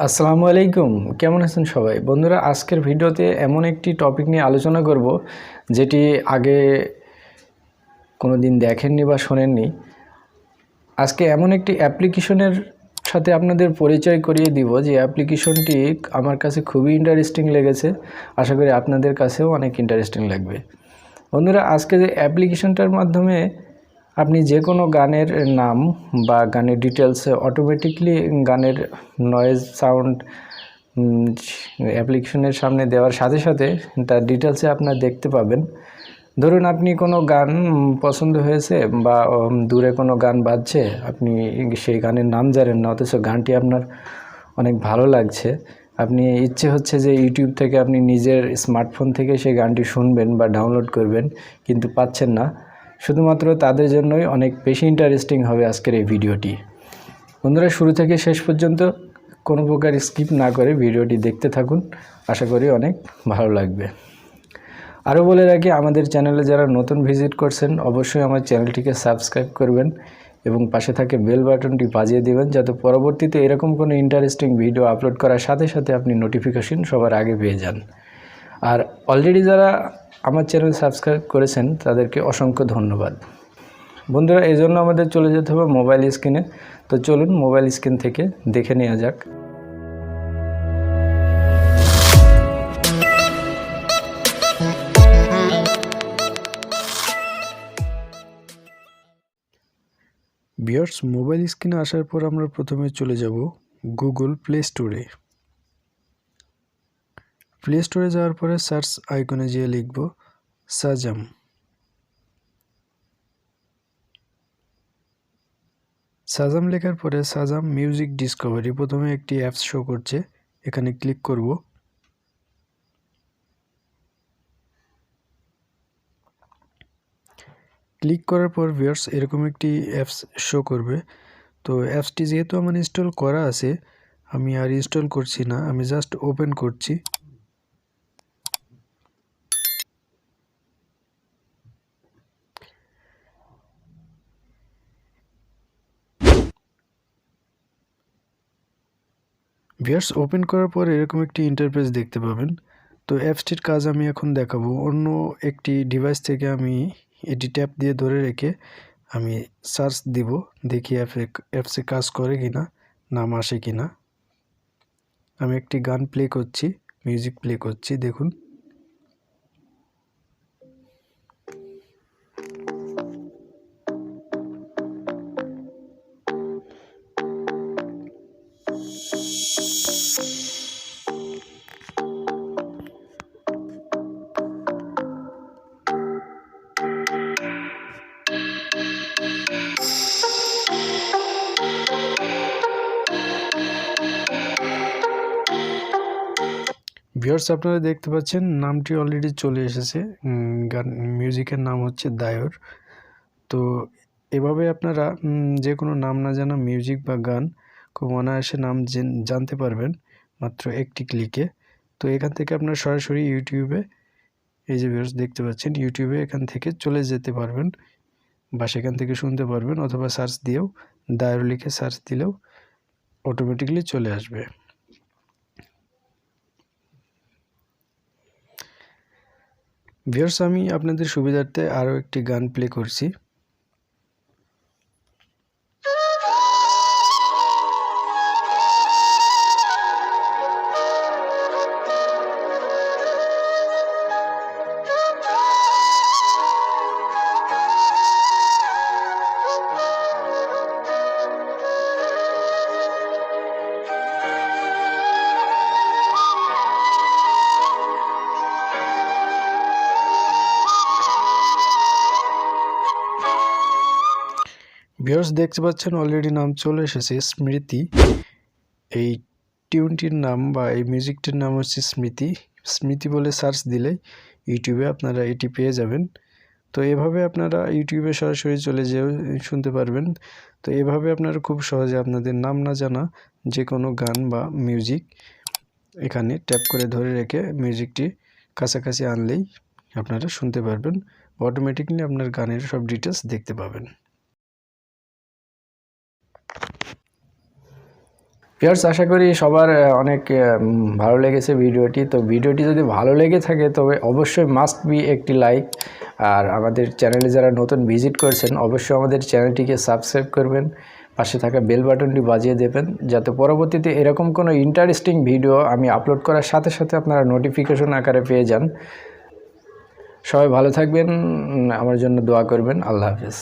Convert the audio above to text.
আসসালামু আলাইকুম। কেমন আছেন সবাই? বন্ধুরা, আজকের ভিডিওতে এমন একটি টপিক নিয়ে আলোচনা করব যেটি আগে কোনোদিন দেখেননি বা শোনেননি। আজকে এমন একটি অ্যাপ্লিকেশনের সাথে আপনাদের পরিচয় করিয়ে দিব যে অ্যাপ্লিকেশনটি আমার কাছে খুবই ইন্টারেস্টিং লেগেছে। আশা করি আপনাদের কাছেও অনেক ইন্টারেস্টিং লাগবে। বন্ধুরা, আজকে যে অ্যাপ্লিকেশনটার মাধ্যমে আপনি যে কোনো গানের নাম বা গানের ডিটেলস অটোমেটিকলি গানের নয়েজ সাউন্ড অ্যাপ্লিকেশনের সামনে দেওয়ার সাথে সাথে তার ডিটেলসে আপনার দেখতে পাবেন। ধরুন আপনি কোনো গান পছন্দ হয়েছে বা দূরে কোনো গান বাজছে, আপনি সেই গানের নাম জানেন না, অথচ গানটি আপনার অনেক ভালো লাগছে। আপনি ইচ্ছে হচ্ছে যে ইউটিউব থেকে আপনি নিজের স্মার্টফোন থেকে সেই গানটি শুনবেন বা ডাউনলোড করবেন, কিন্তু পাচ্ছেন না। শুধুমাত্র তাদের জন্যই অনেক বেশি ইন্টারেস্টিং হবে আজকের এই ভিডিওটি। বন্ধুরা, শুরু থেকে শেষ পর্যন্ত কোনো প্রকার স্কিপ না করে ভিডিওটি দেখতে থাকুন। আশা করি অনেক ভালো লাগবে। আরও বলে রাখি, আমাদের চ্যানেলে যারা নতুন ভিজিট করছেন অবশ্যই আমার চ্যানেলটিকে সাবস্ক্রাইব করবেন এবং পাশে থাকে বেল বাটনটি বাজিয়ে দেবেন, যাতে পরবর্তীতে এরকম কোনো ইন্টারেস্টিং ভিডিও আপলোড করার সাথে সাথে আপনি নোটিফিকেশন সবার আগে পেয়ে যান। আর অলরেডি যারা আমার চ্যানেল সাবস্ক্রাইব করেছেন তাদেরকে অসংখ্য ধন্যবাদ। বন্ধুরা, এই জন্য আমাদের চলে যেতে হবে মোবাইল স্ক্রিনে। তো চলুন মোবাইল স্ক্রিন থেকে দেখে নেওয়া যাক। ভিউয়ার্স, মোবাইল স্ক্রিনে আসার পর আমরা প্রথমে চলে যাব গুগল প্লে স্টোরে। প্লে স্টোরে যাওয়ার পরে সার্চ আইকনে যেয়ে লিখব সাজাম। সাজাম লেখার পরে সাজাম মিউজিক ডিসকভারি প্রথমে একটি অ্যাপস শো করছে, এখানে ক্লিক করব। ক্লিক করার পর ভিউয়ার্স এরকম একটি অ্যাপস শো করবে। তো অ্যাপসটি যেহেতু আমার ইনস্টল করা আছে, আমি আর ইনস্টল করছি না, আমি জাস্ট ওপেন করছি। ভিউয়ার্স, ওপেন করার পর এরকম একটি ইন্টারফেস দেখতে পাবেন। তো অ্যাপসটির কাজ আমি এখন দেখাবো। অন্য একটি ডিভাইস থেকে আমি এটি ট্যাপ দিয়ে ধরে রেখে আমি সার্চ দিব, দেখি অ্যাপসে কাজ করে কিনা, নাম আসে কিনা। আমি একটি গান প্লে করছি, মিউজিক প্লে করছি, দেখুন। ভিউয়ার্স, আপনারা দেখতে পাচ্ছেন নামটি অলরেডি চলে এসেছে। গান মিউজিকের নাম হচ্ছে দায়র। তো এভাবে আপনারা যে কোনো নাম না জানা মিউজিক বা গান খুব অনায়াসে নাম জানতে পারবেন মাত্র একটি ক্লিকে। তো এখান থেকে আপনারা সরাসরি ইউটিউবে, এই যে ভিউয়ার্স দেখতে পাচ্ছেন, ইউটিউবে এখান থেকে চলে যেতে পারবেন বা সেখান থেকে শুনতে পারবেন, অথবা সার্চ দিয়েও দায়র লিখে সার্চ দিলেও অটোমেটিকলি চলে আসবে। ভিউয়ার্স, আমি আপনাদের সুবিধার্থে আরও একটি গান প্লে করছি। ভিউয়ার্স, দেখতে পাচ্ছেন অলরেডি নাম চলে এসেছে স্মৃতি। এই টিউনটির নাম বা এই মিউজিকটির নাম হচ্ছে স্মৃতি। স্মৃতি বলে সার্চ দিলে ইউটিউবে আপনারা এটি পেয়ে যাবেন। তো এভাবে আপনারা ইউটিউবে সরাসরি চলে যেও শুনতে পারবেন। তো এভাবে আপনারা খুব সহজে আপনাদের নাম না জানা যে কোনো গান বা মিউজিক এখানে ট্যাপ করে ধরে রেখে মিউজিকটি কাছাকাছি আনলেই আপনারা শুনতে পারবেন। অটোমেটিকলি আপনার গানের সব ডিটেলস দেখতে পাবেন। ভিউয়ার্স, আশা করি সবার অনেক ভালো লেগেছে ভিডিওটি। তো ভিডিওটি যদি ভালো লেগে থাকে তবে অবশ্যই মাস্ট বি একটি লাইক, আর আমাদের চ্যানেলে যারা নতুন ভিজিট করেছেন অবশ্যই আমাদের চ্যানেলটিকে সাবস্ক্রাইব করবেন, পাশে থাকা বেল বাটনটি বাজিয়ে দেবেন, যাতে পরবর্তীতে এরকম কোনো ইন্টারেস্টিং ভিডিও আমি আপলোড করার সাথে সাথে আপনারা নোটিফিকেশন আকারে পেয়ে যান। সবাই ভালো থাকবেন, আমার জন্য দোয়া করবেন। আল্লাহ হাফেজ।